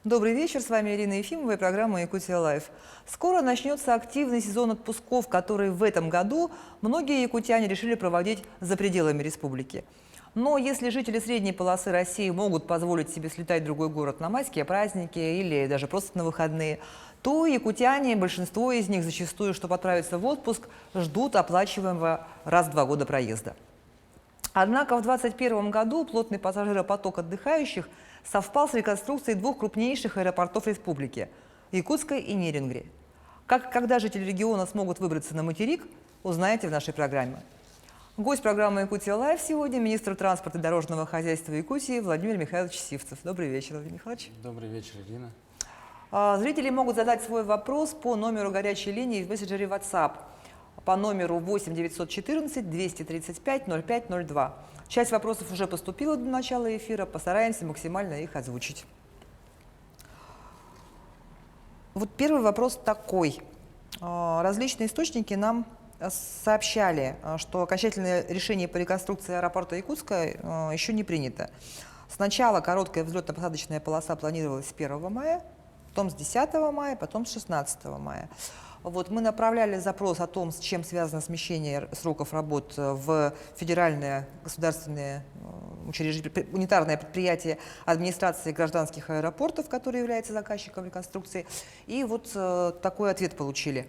Добрый вечер, с вами Ирина Ефимова и программа «Якутия Лайф». Скоро начнется активный сезон отпусков, который в этом году многие якутяне решили проводить за пределами республики. Но если жители средней полосы России могут позволить себе слетать в другой город на майские праздники или даже просто на выходные, то якутяне, большинство из них зачастую, чтобы отправиться в отпуск, ждут оплачиваемого раз в 2 года проезда. Однако в 2021 году плотный пассажиропоток отдыхающих совпал с реконструкцией двух крупнейших аэропортов республики – Якутска и Нерюнгри. Когда жители региона смогут выбраться на материк, узнаете в нашей программе. Гость программы «Якутия Лайв» сегодня – министр транспорта и дорожного хозяйства Якутии Владимир Михайлович Сивцев. Добрый вечер, Владимир Михайлович. Добрый вечер, Ирина. Зрители могут задать свой вопрос по номеру горячей линии в мессенджере WhatsApp по номеру 8 914 235 0502. Часть вопросов уже поступила до начала эфира, постараемся максимально их озвучить. Вот первый вопрос такой. Различные источники нам сообщали, что окончательное решение по реконструкции аэропорта Якутска еще не принято. Сначала короткая взлетно-посадочная полоса планировалась с 1 мая, потом с 10 мая, потом с 16 мая. Вот, мы направляли запрос о том, с чем связано смещение сроков работ в федеральное государственное унитарное предприятие администрации гражданских аэропортов, которое является заказчиком реконструкции. И вот такой ответ получили.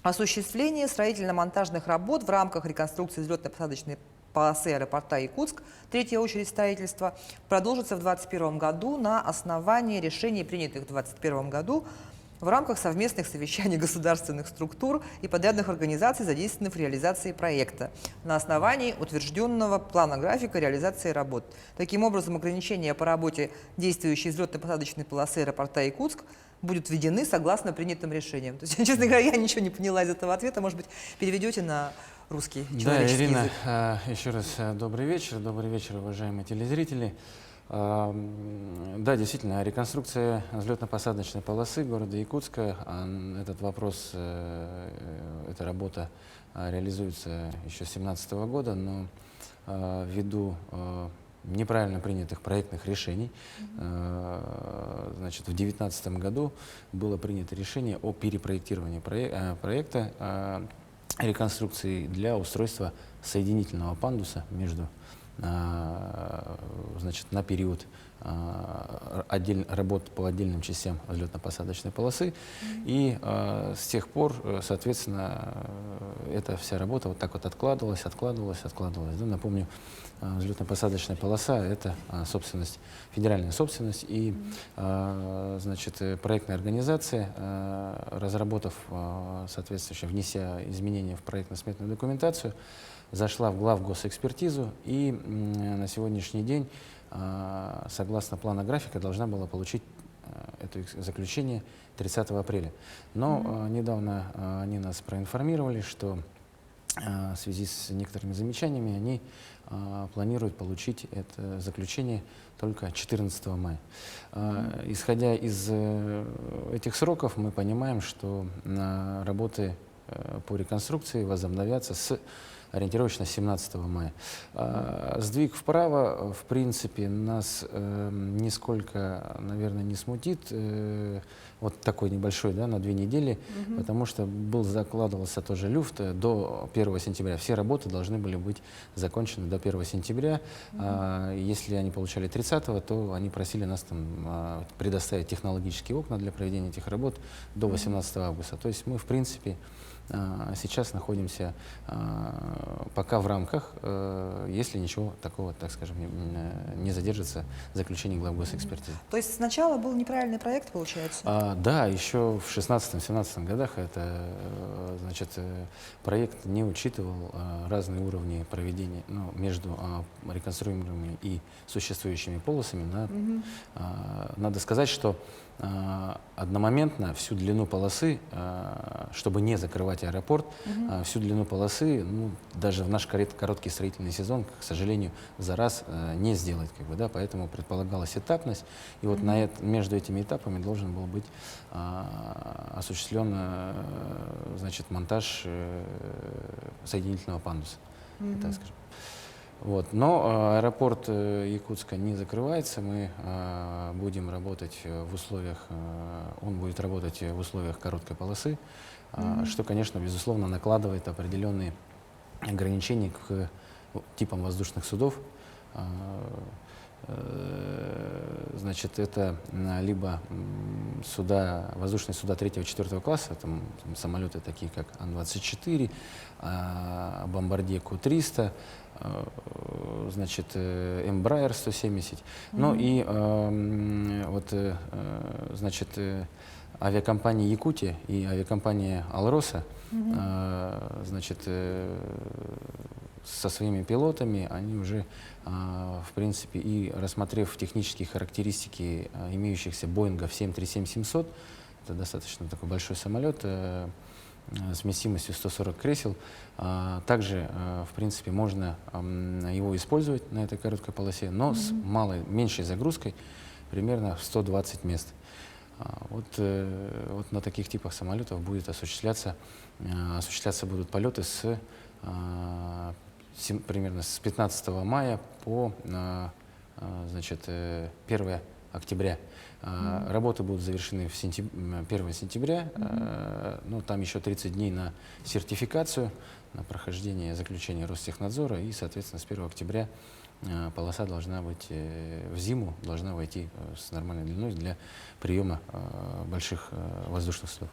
Осуществление строительно-монтажных работ в рамках реконструкции взлетно-посадочной полосы аэропорта Якутск, третья очередь строительства, продолжится в 2021 году на основании решений, принятых в 2021 году в рамках совместных совещаний государственных структур и подрядных организаций, задействованных в реализации проекта, на основании утвержденного плана графика реализации работ. Таким образом, ограничения по работе действующей взлетно-посадочной полосы аэропорта Якутск будут введены согласно принятым решениям. То есть, честно говоря, я ничего не поняла из этого ответа. Может быть, переведете на русский человеческий Ирина, язык? еще раз добрый вечер, уважаемые телезрители. Да, действительно, реконструкция взлетно-посадочной полосы города Якутска, этот вопрос, эта работа реализуется еще с 2017 года, но ввиду неправильно принятых проектных решений, значит, в 2019 году было принято решение о перепроектировании проекта реконструкции для устройства соединительного пандуса между, значит, на период работ по отдельным частям взлетно-посадочной полосы. И с тех пор, соответственно, эта вся работа вот так вот откладывалась. Да, напомню, взлетно-посадочная полоса — это собственность, федеральная собственность. И, значит, проектная организация, разработав соответствующее, внеся изменения в проектно-сметную документацию, зашла в главгосэкспертизу и на сегодняшний день, согласно плана графика, должна была получить это заключение 30 апреля. Но недавно они нас проинформировали, что в связи с некоторыми замечаниями они планируют получить это заключение только 14 мая. Исходя из этих сроков, мы понимаем, что работы по реконструкции возобновятся с ориентировочно 17 мая. Сдвиг вправо, в принципе, нас нисколько, наверное, не смутит, вот такой небольшой, да, на 2 недели, потому что закладывался тоже люфт до 1 сентября. Все работы должны были быть закончены до 1 сентября. Если они получали 30-го, то они просили нас там предоставить технологические окна для проведения этих работ до 18 августа. То есть мы, в принципе, сейчас находимся пока в рамках, если ничего такого, так скажем, не задержится, заключение главгосэкспертизы. То есть сначала был неправильный проект, получается? Да, еще в 16-17 годах это, значит, проект не учитывал разные уровни проведения, ну, между реконструируемыми и существующими полосами. Надо сказать, что одномоментно всю длину полосы, чтобы не закрывать аэропорт, всю длину полосы, ну, даже в наш короткий строительный сезон, к сожалению, за раз не сделать, как бы, да, поэтому предполагалась этапность, и вот между этими этапами должен был быть осуществлен, значит, монтаж соединительного пандуса, так скажем. Вот. Но аэропорт Якутска не закрывается. Мы будем работать в условиях, он будет работать в условиях короткой полосы, что, конечно, безусловно, накладывает определенные ограничения к типам воздушных судов. Значит, это либо суда, воздушные суда 3-4 класса, там самолеты такие как Ан-24, Бомбардье Ку-300, значит, Embraer 170, ну и вот, значит, авиакомпания Якутия и авиакомпания Алроса, значит, со своими пилотами, они уже, в принципе, и рассмотрев технические характеристики имеющихся Боингов 737-700, это достаточно такой большой самолет, с вместимостью 140 кресел, также, в принципе, можно его использовать на этой короткой полосе, но с меньшей загрузкой, примерно в 120 мест. Вот на таких типах самолетов будет осуществляться будут полеты примерно с 15 мая по значит, 1 октября. Работы будут завершены 1 сентября, ну, там еще 30 дней на сертификацию, на прохождение заключения Ростехнадзора, и, соответственно, с 1 октября полоса должна быть в зиму, должна войти с нормальной длиной для приема больших воздушных судов.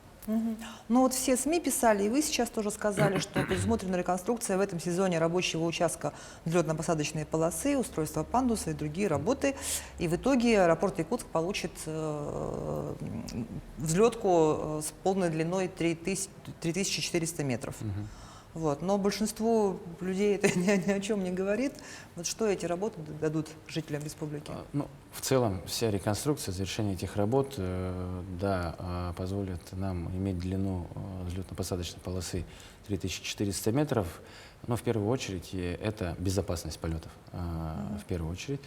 Ну вот все СМИ писали, и вы сейчас тоже сказали, что предусмотрена реконструкция в этом сезоне рабочего участка взлетно-посадочной полосы, устройства пандуса и другие работы. И в итоге аэропорт Якутск получит взлетку с полной длиной 3400 метров. Вот. Но большинству людей это ни о чем не говорит. Вот что эти работы дадут жителям республики? Ну, в целом, вся реконструкция, завершение этих работ, да, позволит нам иметь длину взлетно-посадочной полосы 3400 метров. Но в первую очередь это безопасность полетов. В первую очередь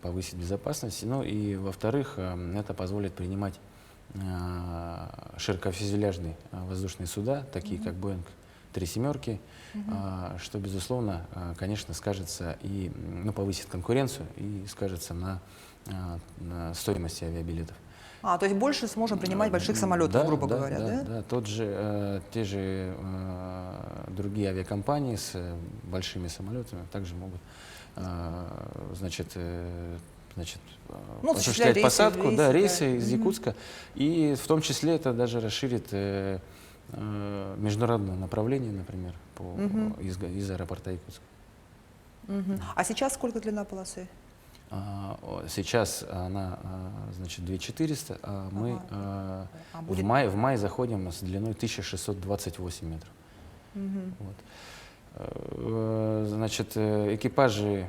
повысить безопасность. Ну и во-вторых, это позволит принимать широкофюзеляжные воздушные суда, такие как Боинг 37, что, безусловно, конечно, скажется и повысит конкуренцию и скажется на стоимости авиабилетов. То есть больше сможем принимать больших самолетов, да, грубо да, говоря, да? Да, те же другие авиакомпании с большими самолетами также могут, значит, осуществлять посадку, рейсы из Якутска, и в том числе это даже расширит международное направление, например, из аэропорта Якутска. А сейчас сколько длина полосы? Сейчас она, значит, 2400, а мы в мае заходим с длиной 1628 метров. Вот. Значит, экипажи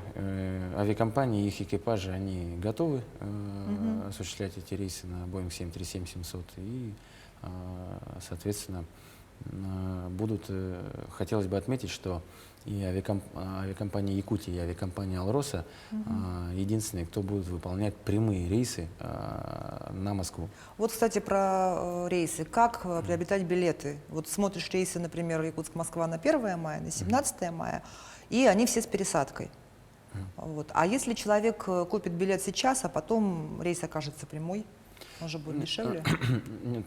авиакомпании, их экипажи, они готовы осуществлять эти рейсы на Boeing 737-700 и, соответственно, хотелось бы отметить, что и авиакомпания Якутия, и авиакомпания Алроса единственные, кто будет выполнять прямые рейсы на Москву. Вот, кстати, про рейсы. Как приобретать билеты? Вот смотришь рейсы, например, Якутск-Москва на 1 мая, на 17 мая, и они все с пересадкой. Вот. А если человек купит билет сейчас, а потом рейс окажется прямой, он же будет дешевле? Нет,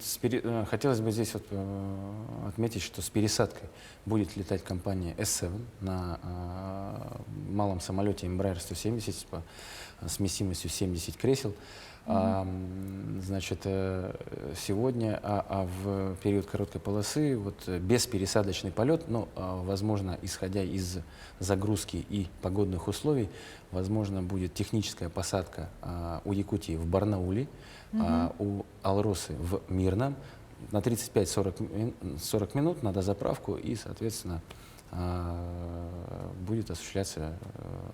хотелось бы здесь вот отметить, что с пересадкой будет летать компания S7 на малом самолете Embraer 170 с вместимостью 70 кресел. Значит, сегодня, в период короткой полосы, вот беспересадочный полет, но, возможно, исходя из загрузки и погодных условий, возможно, будет техническая посадка у Якутии в Барнауле, у Алросы в Мирном на 35-40 минут на дозаправку, и, соответственно, будет осуществляться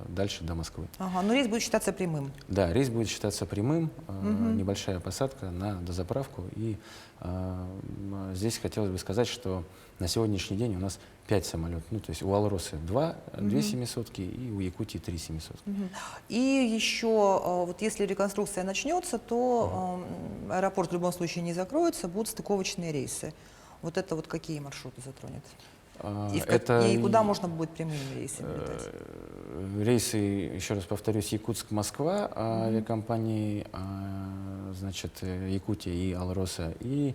дальше до Москвы. Но рейс будет считаться прямым. Да, рейс будет считаться прямым, небольшая посадка на дозаправку. И здесь хотелось бы сказать, что на сегодняшний день у нас 5 самолетов. Ну, то есть у Алросы 2 семисотки и у Якутии 3 семисотки. И еще, вот если реконструкция начнется, то аэропорт в любом случае не закроется, будут стыковочные рейсы. Вот это вот какие маршруты затронет? И куда можно будет прямыми рейсами летать? Рейсы, еще раз повторюсь, Якутск-Москва, авиакомпании, значит, Якутия и Алроса, и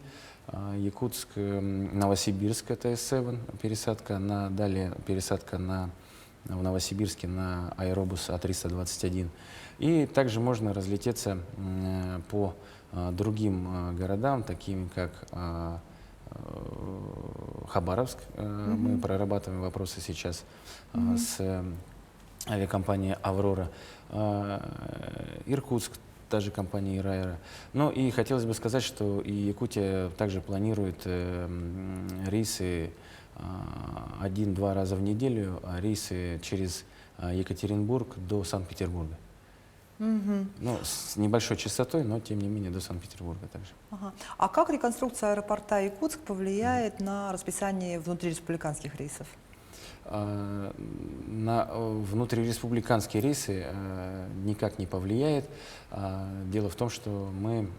Якутск-Новосибирск, это S7, пересадка, далее пересадка в Новосибирске на аэробус А321. И также можно разлететься по другим городам, таким как Хабаровск. Мы прорабатываем вопросы сейчас с авиакомпанией «Аврора». Иркутск, та же компания «Ирайра». Ну и хотелось бы сказать, что и Якутия также планирует рейсы 1-2 раза в неделю, рейсы через Екатеринбург до Санкт-Петербурга. Ну, с небольшой частотой, но тем не менее до Санкт-Петербурга также. Ага. А как реконструкция аэропорта Якутск повлияет на расписание внутриреспубликанских рейсов? На внутриреспубликанские рейсы никак не повлияет. Дело в том, что мы,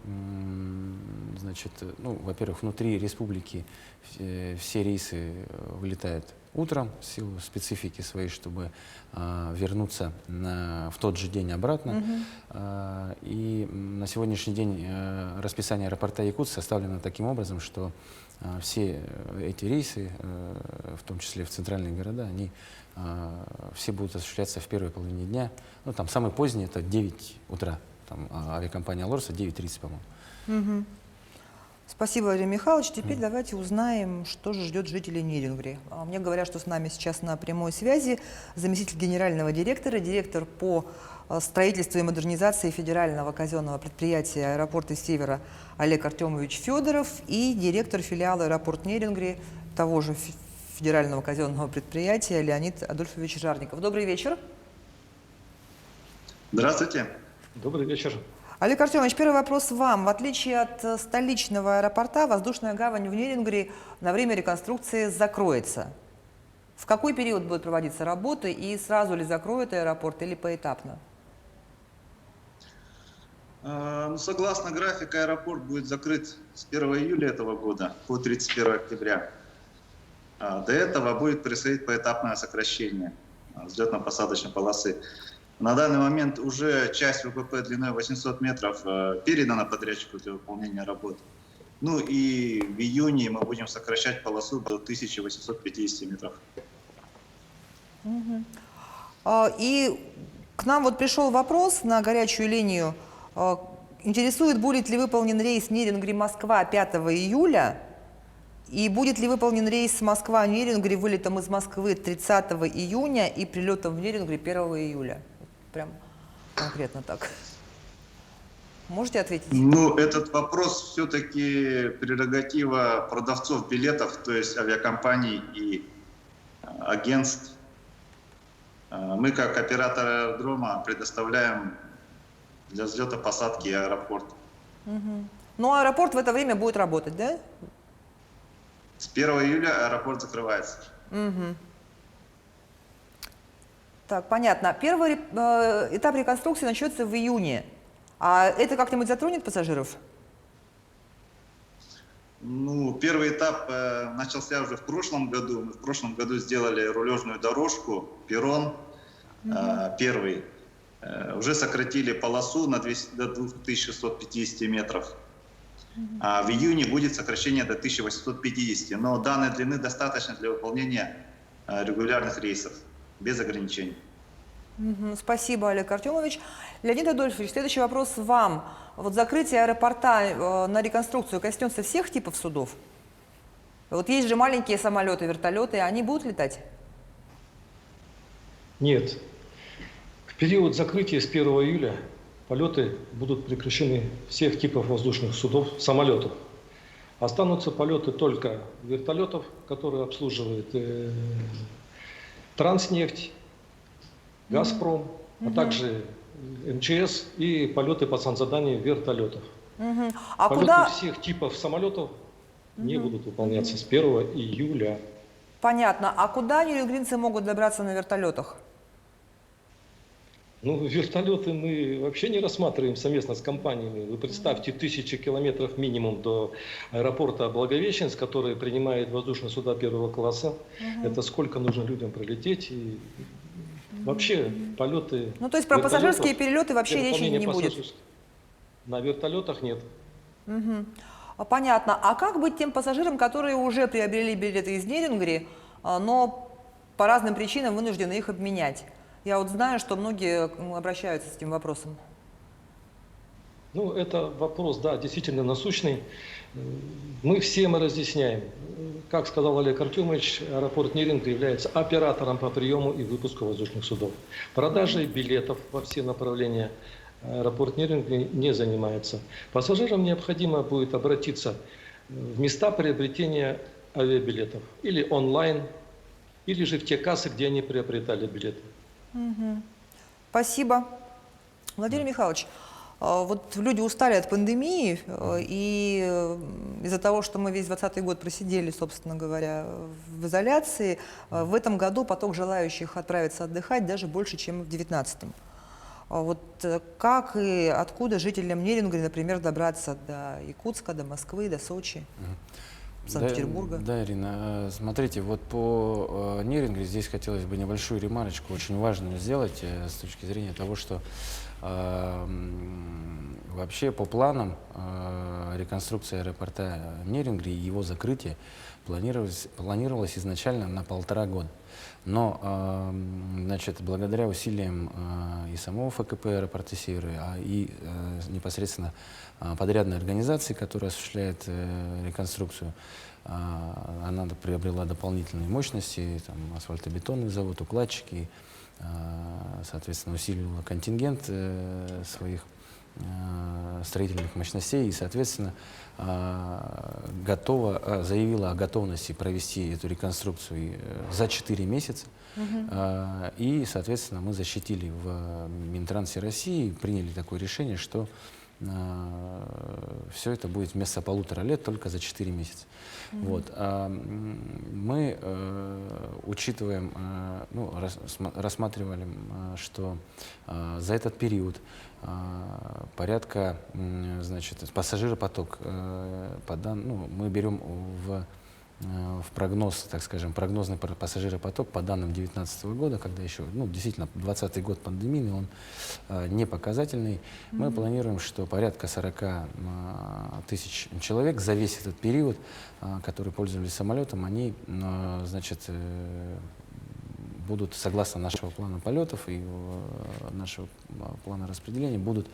значит, ну, во-первых, внутри республики все рейсы вылетают утром в силу специфики своей, чтобы вернуться в тот же день обратно. И на сегодняшний день расписание аэропорта Якутск составлено таким образом, что все эти рейсы, в том числе в центральные города, они все будут осуществляться в первой половине дня. Ну, там самый поздний — это 9 утра. Там авиакомпания «Алорса» 9:30, по-моему. Спасибо, Владимир Михайлович. Теперь давайте узнаем, что же ждет жителей Нерингри. Мне говорят, что с нами сейчас на прямой связи заместитель генерального директора, директор по строительству и модернизации федерального казенного предприятия аэропорта Севера Олег Артемович Федоров и директор филиала аэропорт Нерингри того же федерального казенного предприятия Леонид Адольфович Жарников. Добрый вечер. Здравствуйте. Добрый вечер. Олег Артемович, первый вопрос вам. В отличие от столичного аэропорта, воздушная гавань в Нерингри на время реконструкции закроется. В какой период будут проводиться работы и сразу ли закроют аэропорт или поэтапно? Согласно графику, аэропорт будет закрыт с 1 июля этого года по 31 октября. До этого будет происходить поэтапное сокращение взлетно-посадочной полосы. На данный момент уже часть ВПП длиной 800 метров передана подрядчику для выполнения работ. Ну и в июне мы будем сокращать полосу до 1850 метров. И к нам вот пришел вопрос на горячую линию. Интересует, будет ли выполнен рейс Нерингри-Москва 5 июля и будет ли выполнен рейс Москва-Нерингри вылетом из Москвы 30 июня и прилетом в Нерингри 1 июля. Прям конкретно так. Можете ответить? Ну, этот вопрос все-таки прерогатива продавцов билетов, то есть авиакомпаний и агентств. Мы, как оператор аэродрома, предоставляем для взлета-посадки аэропорт. Ну, аэропорт в это время будет работать, да? С 1 июля аэропорт закрывается. Так, понятно. Первый этап реконструкции начнется в июне. А это как-нибудь затронет пассажиров? Ну, первый этап начался уже в прошлом году. Мы в прошлом году сделали рулежную дорожку, перрон первый. Уже сократили полосу до 2650 метров. А в июне будет сокращение до 1850. Но данной длины достаточно для выполнения регулярных рейсов, без ограничений. Спасибо, Олег Артемович. Леонид Адольфович, следующий вопрос вам. Вот закрытие аэропорта на реконструкцию коснется всех типов судов? Вот есть же маленькие самолеты, вертолеты, они будут летать? Нет. В период закрытия с 1 июля полеты будут прекращены всех типов воздушных судов, самолетов. Останутся полеты только вертолетов, которые обслуживает Транснефть, Газпром, а также МЧС и полеты по санзаданию вертолетов. А полеты куда... всех типов самолетов не будут выполняться с 1 июля. Понятно. А куда нерингринцы могут добраться на вертолетах? Ну, вертолеты мы вообще не рассматриваем совместно с компаниями. Вы представьте, 1000 километров минимум до аэропорта Благовещенск, который принимает воздушные суда первого класса. Это сколько нужно людям пролететь. И вообще полеты... Ну, то есть про пассажирские вертолетов перелеты вообще для речи выполнения не будет. пассажирских- На вертолетах нет. Понятно. А как быть тем пассажирам, которые уже приобрели билеты из Нерюнгри, но по разным причинам вынуждены их обменять? Я вот знаю, что многие обращаются с этим вопросом. Ну, это вопрос, да, действительно насущный. Мы всем разъясняем. Как сказал Олег Артемович, аэропорт Нерюнгри является оператором по приему и выпуску воздушных судов. Продажей билетов во все направления аэропорт Нерюнгри не занимается. Пассажирам необходимо будет обратиться в места приобретения авиабилетов. Или онлайн, или же в те кассы, где они приобретали билеты. Спасибо. Владимир Михайлович, вот люди устали от пандемии, и из-за того, что мы весь 2020 год просидели, собственно говоря, в изоляции, в этом году поток желающих отправиться отдыхать даже больше, чем в 2019. Вот как и откуда жителям Нерюнгри, например, добраться до Якутска, до Москвы, до Сочи, Санкт-Петербурга? Да, Ирина, смотрите, вот по Нерюнгри здесь хотелось бы небольшую ремарочку, очень важную сделать с точки зрения того, что вообще по планам реконструкция аэропорта Нерюнгри и его закрытие планировалось изначально на 1,5 года. Но, значит, благодаря усилиям и самого ФКП аэропорта Севера, и непосредственно подрядной организации, которая осуществляет реконструкцию, она приобрела дополнительные мощности, там, асфальтобетонный завод, укладчики, соответственно, усиливала контингент своих строительных мощностей и, соответственно, заявила о готовности провести эту реконструкцию за 4 месяца. И, соответственно, мы защитили в Минтрансе России, приняли такое решение, что все это будет вместо 1,5 лет только за 4 месяца. Вот. Мы учитываем, ну, рассматривали, что за этот период порядка, значит, пассажиропоток, мы берем в прогноз, так скажем, прогнозный пассажиропоток по данным 2019 года, когда еще, ну, действительно, 2020 год пандемийный, он не показательный. Мы планируем, что порядка 40 тысяч человек за весь этот период, которые пользовались самолетом, они, значит, будут, согласно нашего плана полетов и нашего плана распределения, будут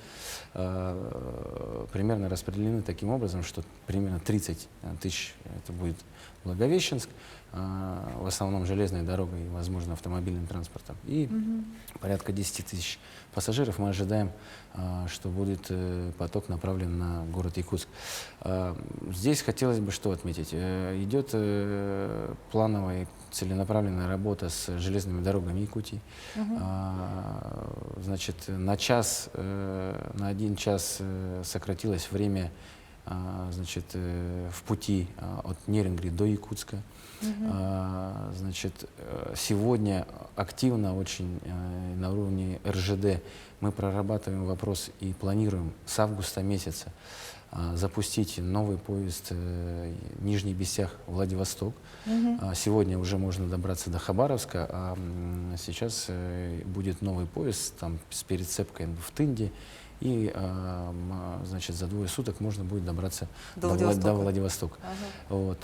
примерно распределены таким образом, что примерно 30 тысяч это будет Благовещенск, в основном железной дорогой и, возможно, автомобильным транспортом. И порядка 10 тысяч пассажиров мы ожидаем, что будет поток направлен на город Якутск. Здесь хотелось бы что отметить. Идет плановая целенаправленная работа с железными дорогами Якутии. Значит, на 1 час сократилось время, значит, в пути от Нерюнгри до Якутска. Значит, сегодня активно очень на уровне РЖД мы прорабатываем вопрос и планируем с августа месяца запустить новый поезд Нижний Бестях-Владивосток. Сегодня уже можно добраться до Хабаровска, а сейчас будет новый поезд там, с перецепкой в Тынде. И, значит, за 2 суток можно будет добраться до Владивостока. Вот.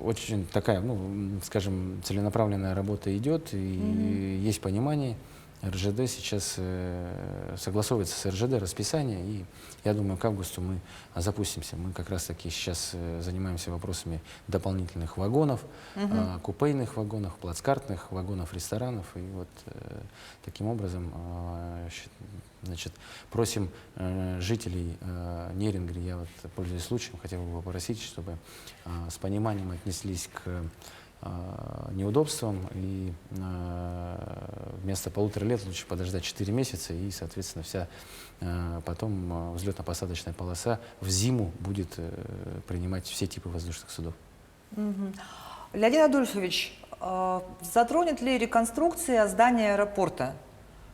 Очень такая, ну, скажем, целенаправленная работа идет, и есть понимание. РЖД сейчас согласовывается с РЖД расписание, и я думаю, к августу мы запустимся. Мы как раз-таки сейчас занимаемся вопросами дополнительных вагонов, купейных вагонов, плацкартных вагонов, ресторанов. И вот таким образом, значит, просим жителей Нерюнгри, я вот, пользуясь случаем, хотел бы попросить, чтобы с пониманием отнеслись к неудобствам, и вместо 1,5 лет лучше подождать 4 месяца, и, соответственно, потом взлетно-посадочная полоса в зиму будет принимать все типы воздушных судов. Леонид Адольфович, затронет ли реконструкция здания аэропорта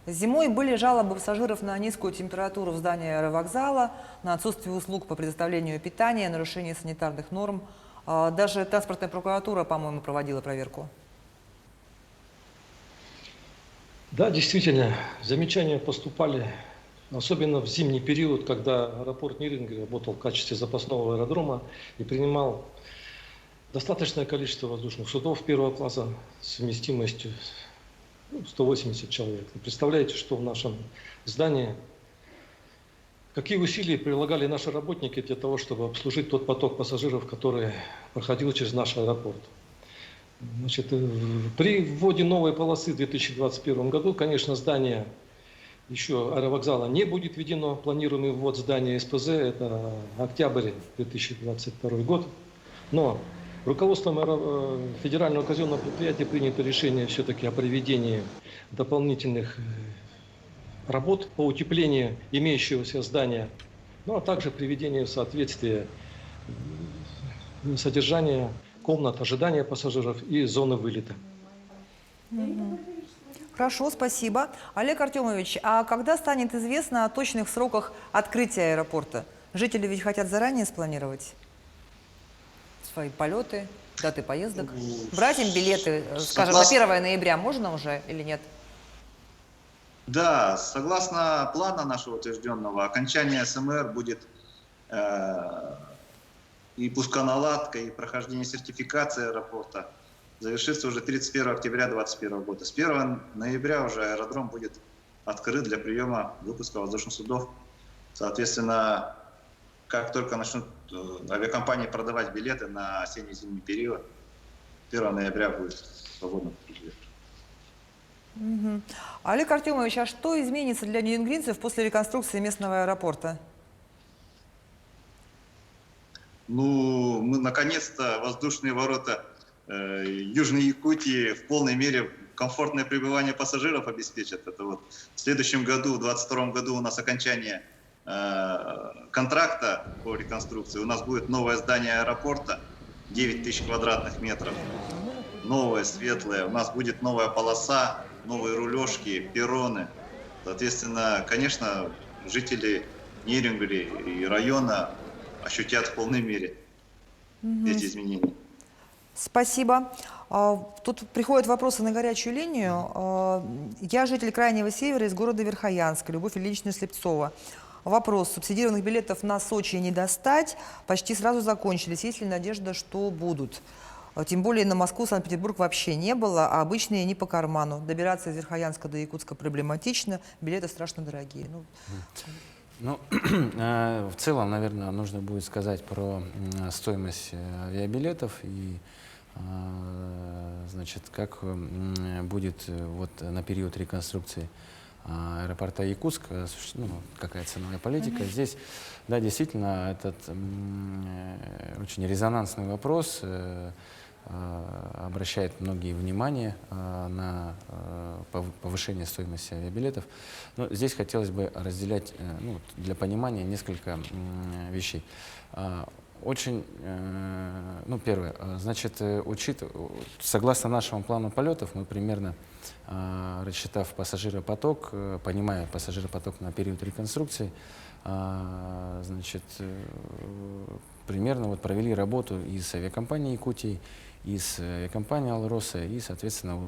Зимой были жалобы пассажиров на низкую температуру в здании аэровокзала, на отсутствие услуг по предоставлению питания, нарушение санитарных норм. Даже транспортная прокуратура, по-моему, проводила проверку. Да, действительно, замечания поступали, особенно в зимний период, когда аэропорт Неринга работал в качестве запасного аэродрома и принимал достаточное количество воздушных судов первого класса с вместимостью 180 человек. Вы представляете, что в нашем здании, какие усилия прилагали наши работники для того, чтобы обслужить тот поток пассажиров, который проходил через наш аэропорт. Значит, при вводе новой полосы в 2021 году, конечно, здание еще аэровокзала не будет введено. Планируемый ввод здания СПЗ – это октябрь 2022 год. Но руководством Федерального казенного предприятия принято решение все-таки о проведении дополнительных работ по утеплению имеющегося здания, ну а также приведению в соответствие содержания комнат ожидания пассажиров и зоны вылета. Хорошо, спасибо. Олег Артемович, а когда станет известно о точных сроках открытия аэропорта? Жители ведь хотят заранее спланировать свои полеты, даты поездок. Брать им билеты, скажем, на 1 ноября можно уже или нет? Да, согласно плана нашего утвержденного, окончание СМР будет и пусконаладка, и прохождение сертификации аэропорта завершится уже 31 октября 2021 года. С 1 ноября уже аэродром будет открыт для приема выпуска воздушных судов. Соответственно, как только начнут авиакомпании продавать билеты на осенне-зимний период, 1 ноября будет свободно. Олег Артемович, а что изменится для нерюнгринцев после реконструкции местного аэропорта? Ну, мы наконец-то воздушные ворота Южной Якутии в полной мере комфортное пребывание пассажиров обеспечат. Это вот в следующем году, в 2022 году у нас окончание контракта по реконструкции. У нас будет новое здание аэропорта, 9000 квадратных метров, новое, светлое. У нас будет новая полоса, новые рулежки, перроны. Соответственно, конечно, жители Нерюнгри и района ощутят в полной мере эти изменения. Спасибо. Тут приходят вопросы на горячую линию. Я житель Крайнего Севера из города Верхоянска, Любовь Ильинична Слепцова. Вопрос. Субсидированных билетов на Сочи не достать, почти сразу закончились. Есть ли надежда, что будут? Тем более на Москву, Санкт-Петербург вообще не было, а обычные не по карману. Добираться из Верхоянска до Якутска проблематично, билеты страшно дорогие. Ну, в целом, наверное, нужно будет сказать про стоимость авиабилетов и, значит, как будет вот на период реконструкции аэропорта Якутск, ну, какая ценовая политика. Здесь, да, действительно, этот очень резонансный вопрос обращает многие внимание на повышение стоимости авиабилетов. Но здесь хотелось бы разделять, ну, для понимания несколько вещей. Очень, ну, первое, значит, согласно нашему плану полетов, мы примерно, рассчитав пассажиропоток, понимая пассажиропоток на период реконструкции, значит, примерно вот провели работу и с авиакомпанией Якутии, и с авиакомпанией Алроса, и, соответственно,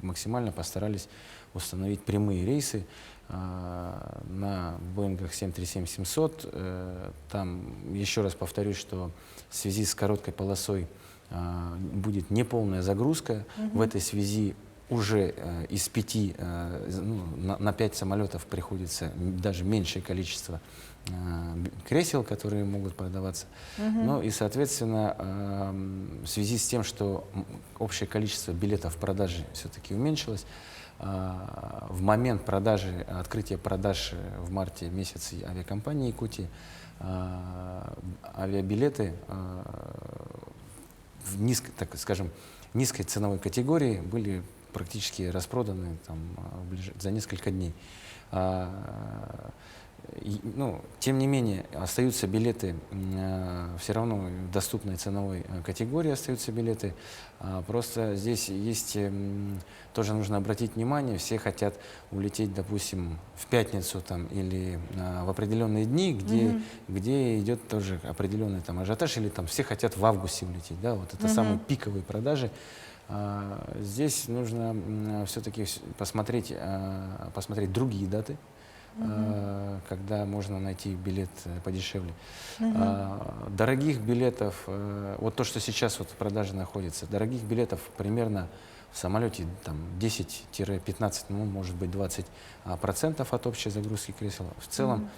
максимально постарались установить прямые рейсы на Боингах 737-700. Там, еще раз повторюсь, что в связи с короткой полосой будет неполная загрузка. В этой связи уже из 5, на 5 самолетов приходится даже меньшее количество кресел, которые могут продаваться. Ну и, соответственно, в связи с тем, что общее количество билетов в продаже все-таки уменьшилось, в момент продажи, открытия продаж в марте месяце авиакомпании Якутии, авиабилеты в низкой ценовой категории были практически распроданы там, за несколько дней. ну, тем не менее, остаются билеты, все равно в доступной ценовой категории остаются билеты. Просто здесь есть, тоже нужно обратить внимание, все хотят улететь, допустим, в пятницу там, или в определенные дни, где идет тоже определенный там ажиотаж, или там все хотят в августе улететь. Да? Вот это самые пиковые продажи. Здесь нужно все-таки посмотреть другие даты, когда можно найти билет подешевле. Дорогих билетов, вот то, что сейчас вот в продаже находится, дорогих билетов примерно в самолете там 10-15, ну, может быть, 20% от общей загрузки кресел. В целом,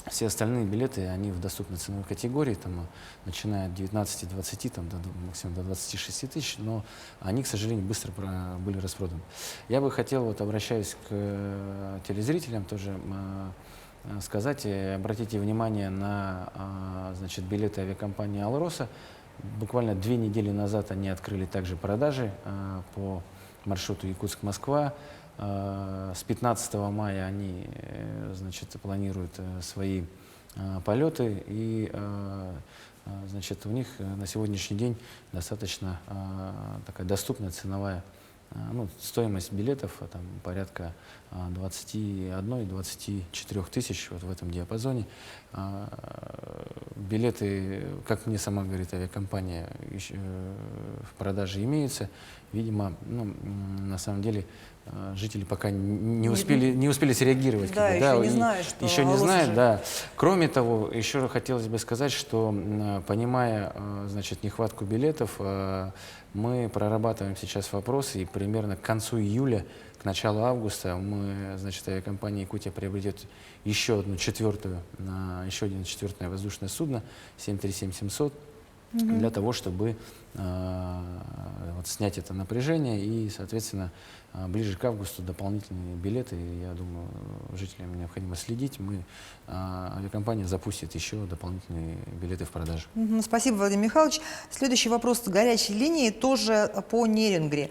все остальные билеты, они в доступной ценовой категории, там, начиная от 19-20, там, максимум до 26 тысяч, но они, к сожалению, быстро были распроданы. Я бы хотел, вот, обращаясь к телезрителям, тоже сказать, обратите внимание на, значит, билеты авиакомпании «Алроса». Буквально 2 недели назад они открыли также продажи по маршруту Якутск-Москва. С 15 мая они, значит, планируют свои полеты, и, значит, у них на сегодняшний день достаточно такая доступная ценовая, ну, стоимость билетов там, порядка 21-24 тысяч, вот в этом диапазоне. Билеты, как мне сама говорит авиакомпания, в продаже имеются. Видимо, ну, на самом деле жители пока не успели среагировать. Да, еще не знают, что еще не знают, же. да. Кроме того, еще хотелось бы сказать, что, понимая, значит, нехватку билетов, мы прорабатываем сейчас вопросы, и примерно к концу июля, к началу августа, мы, значит, авиакомпания «Якутия» приобретет еще один четвертое воздушное судно 737-700 для того, чтобы вот, снять это напряжение, и, соответственно, ближе к августу дополнительные билеты. Я думаю, жителям необходимо следить. Авиакомпания запустит еще дополнительные билеты в продажу. Спасибо, Владимир Михайлович. Следующий вопрос с горячей линии, тоже по Нерингри.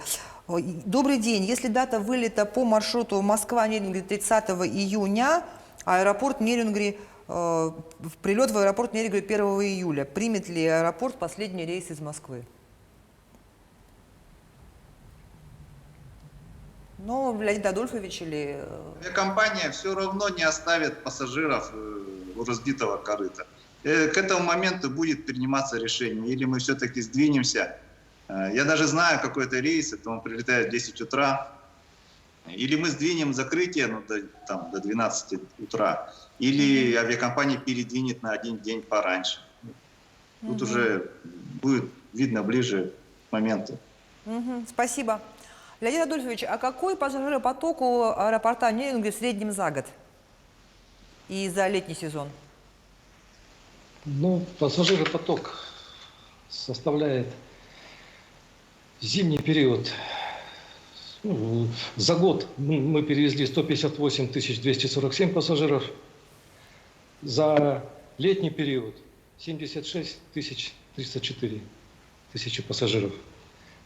Добрый день. Если дата вылета по маршруту Москва-Нерингри 30 июня, аэропорт Нерингри, прилет в аэропорт Нерингри 1 июля, примет ли аэропорт последний рейс из Москвы? Ну, Леонид Адольфович или... Авиакомпания все равно не оставит пассажиров у разбитого корыта. К этому моменту будет приниматься решение. Или мы все-таки сдвинемся. Я даже знаю какой-то рейс, это он прилетает в 10 утра. Или мы сдвинем закрытие до 12 утра. Или авиакомпания передвинет на 1 день пораньше. Тут уже будет видно ближе к моменту. Спасибо. Леонид Адольфович, а какой пассажиропоток у аэропорта Нерингри в среднем за год и за летний сезон? Ну, пассажиропоток составляет зимний период. Ну, за год мы перевезли 158 247 пассажиров. За летний период 76 304 тысячи пассажиров.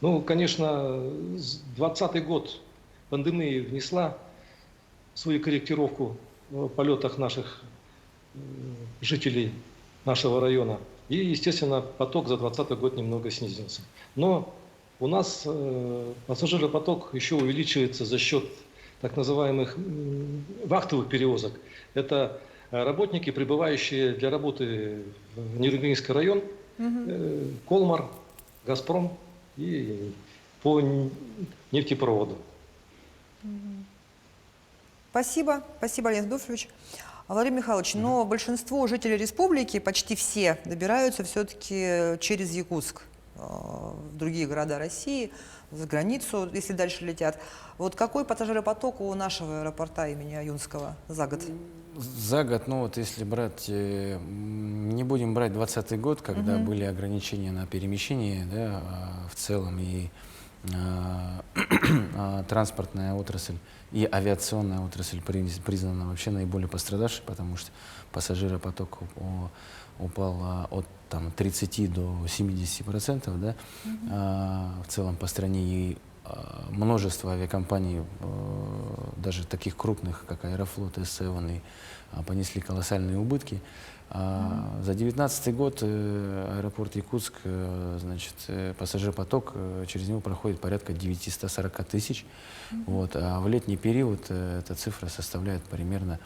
Ну, конечно, 2020 год пандемия внесла свою корректировку в полетах наших жителей нашего района. И, естественно, поток за 2020 год немного снизился. Но у нас пассажиропоток еще увеличивается за счет так называемых вахтовых перевозок. Это работники, прибывающие для работы в Нерингрийский район, Колмар, Газпром и по нефтепроводу. Спасибо, Леонид Адольфович. Владимир Михайлович, но большинство жителей республики, почти все, добираются все-таки через Якутск в другие города России, за границу, если дальше летят. Вот какой пассажиропоток у нашего аэропорта имени Аюнского за год? За год, ну вот если брать, не будем брать 2020 год, когда были ограничения на перемещение, да, в целом, и транспортная отрасль и авиационная отрасль признана вообще наиболее пострадавшей, потому что пассажиропоток упал от 30 до 70%, да, в целом по стране, и множество авиакомпаний даже таких крупных, как Аэрофлот и S7, понесли колоссальные убытки. За 2019 год аэропорт Якутск, значит, пассажиропоток через него проходит порядка 940 тысяч. Вот, а в летний период эта цифра составляет примерно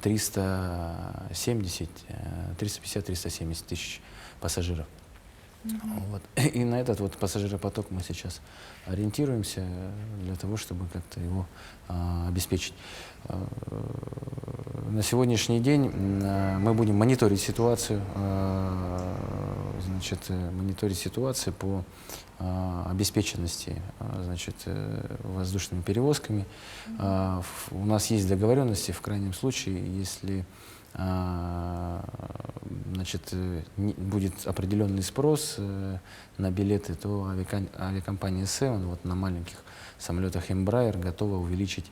350-370 тысяч пассажиров. Вот. И на этот вот пассажиропоток мы сейчас ориентируемся для того, чтобы как-то его обеспечить. На сегодняшний день мы будем мониторить ситуацию, по обеспеченности, значит, воздушными перевозками. У нас есть договоренности, в крайнем случае, если значит, будет определенный спрос на билеты, то авиакомпания S7 вот на маленьких самолетах Embraer готова увеличить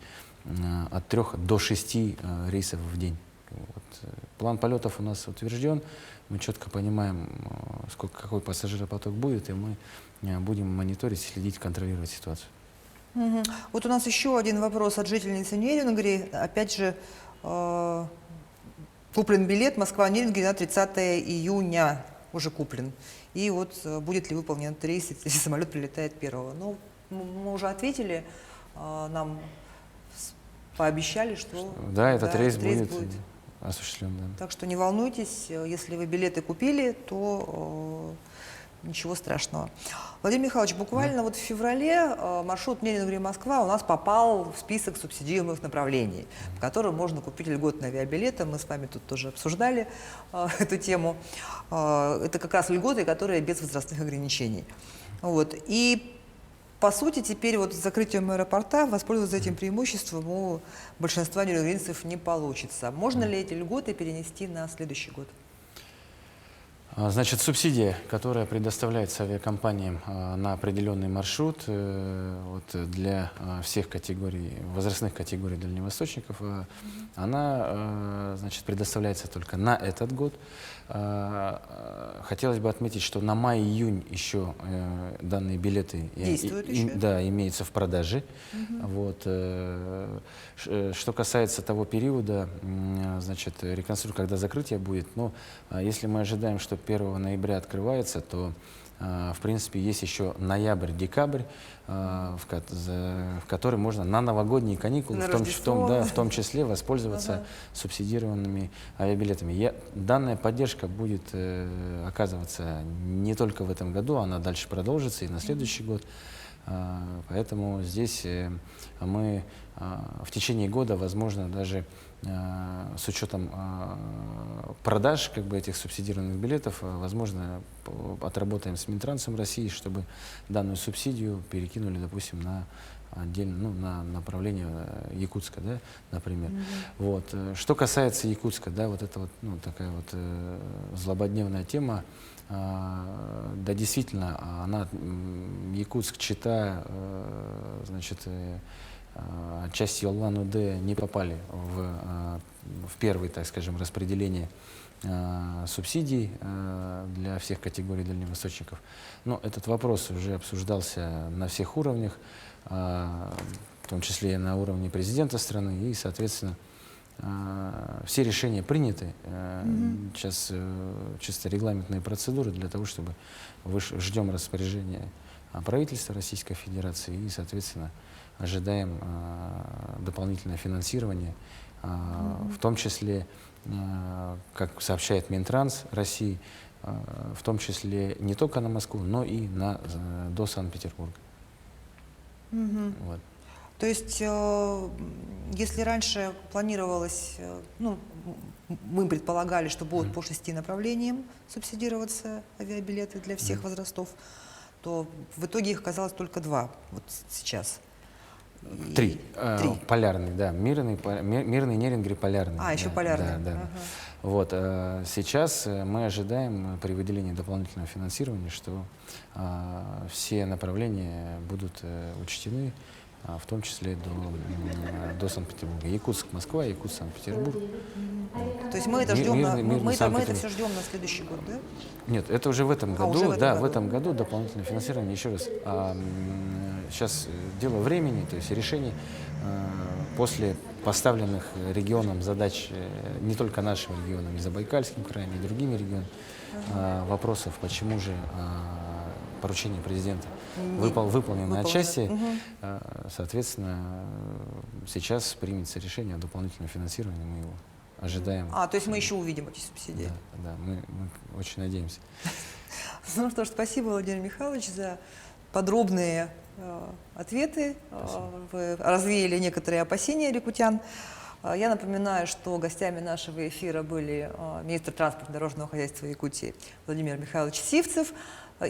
от 3 до 6 рейсов в день. Вот. План полетов у нас утвержден, мы четко понимаем, какой пассажиропоток будет, и мы будем мониторить, следить, контролировать ситуацию. Вот у нас еще один вопрос от жительницы Нерюнгри. Опять же, куплен билет Москва-Нерюнгри на 30 июня, уже куплен. И вот будет ли выполнен этот рейс, если самолет прилетает 1-го. Ну, мы уже ответили, нам пообещали, что да, этот рейс будет осуществлен. Да. Так что не волнуйтесь, если вы билеты купили, то ничего страшного. Владимир Михайлович, буквально вот в феврале маршрут Нерюнгри-Москва у нас попал в список субсидируемых направлений, по которым можно купить льготные авиабилеты. Мы с вами тут тоже обсуждали эту тему. Это как раз льготы, которые без возрастных ограничений. Вот. И по сути, теперь вот с закрытием аэропорта воспользоваться этим преимуществом у большинства нерюнгринцев не получится. Можно ли эти льготы перенести на следующий год? Значит, субсидия, которая предоставляется авиакомпаниям на определенный маршрут вот, для всех категорий, возрастных категорий дальневосточников, она, значит, предоставляется только на этот год. Хотелось бы отметить, что на май-июнь еще данные билеты имеются в продаже. Вот. Что касается того периода, значит, реконструкция, когда закрытие будет, но если мы ожидаем, что 1 ноября открывается, то в принципе есть еще ноябрь-декабрь, в который можно на новогодние каникулы, в том числе воспользоваться субсидированными авиабилетами. Данная поддержка будет оказываться не только в этом году, она дальше продолжится и на следующий год. Поэтому здесь мы в течение года, возможно, даже с учетом продаж этих субсидированных билетов, возможно, отработаем с Минтрансом России, чтобы данную субсидию перекинули, допустим, на отдельно, на направление Якутска, да, например. Вот. Что касается Якутска, да, вот это вот, такая вот злободневная тема. Да, действительно, она, Якутск, Чита, значит, части Улан-Удэ не попали в первое, так скажем, распределение субсидий для всех категорий дальневосточников. Но этот вопрос уже обсуждался на всех уровнях, в том числе и на уровне президента страны, и, соответственно, все решения приняты. Сейчас чисто регламентные процедуры для того, чтобы ждем распоряжения правительства Российской Федерации и, соответственно, ожидаем дополнительное финансирование, в том числе, как сообщает Минтранс России, в том числе не только на Москву, но и до Санкт-Петербурга. Вот. То есть, если раньше планировалось, мы предполагали, что будут по 6 направлениям субсидироваться авиабилеты для всех возрастов, то в итоге их оказалось только 2 вот сейчас. 3. Полярный, да. Мирный, Нерюнгри, полярный. Еще полярный. Да. Ага. Вот. Сейчас мы ожидаем при выделении дополнительного финансирования, что все направления будут учтены, в том числе до Санкт-Петербурга. Якутск, Москва, Якутск, Санкт-Петербург. То есть мы это ждем, мы это все ждем на следующий год, да? Нет, это уже в этом году. Уже в этом году. В этом году дополнительное финансирование. Еще раз, сейчас дело времени, то есть решений после поставленных регионам задач, не только нашим регионом, и Забайкальским краем, и другими регионами, вопросов, почему же поручение президента выполнено отчасти, соответственно, сейчас примется решение о дополнительном финансировании, мы его ожидаем. То есть мы еще увидим эти субсидии. Да, мы очень надеемся. Ну что ж, спасибо, Владимир Михайлович, за подробные ответы. Вы развеяли некоторые опасения якутян. Я напоминаю, что гостями нашего эфира были министр транспорта и дорожного хозяйства Якутии Владимир Михайлович Сивцев.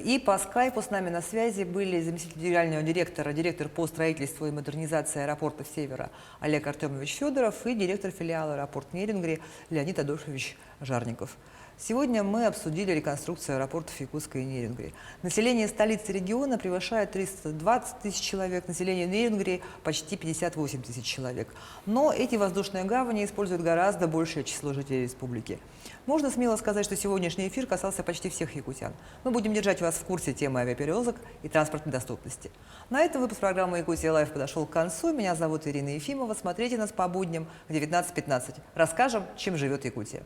И по скайпу с нами на связи были заместитель генерального директора, директор по строительству и модернизации аэропорта Севера Олег Артемович Федоров и директор филиала аэропорта Нерюнгри Леонид Адольфович Жарников. Сегодня мы обсудили реконструкцию аэропортов Якутска и Нерюнгри. Население столицы региона превышает 320 тысяч человек, население Нерюнгри почти 58 тысяч человек. Но эти воздушные гавани используют гораздо большее число жителей республики. Можно смело сказать, что сегодняшний эфир касался почти всех якутян. Мы будем держать вас в курсе темы авиаперевозок и транспортной доступности. На этом выпуск программы «Якутия Лайв» подошел к концу. Меня зовут Ирина Ефимова. Смотрите нас по будням в 19:15. Расскажем, чем живет Якутия.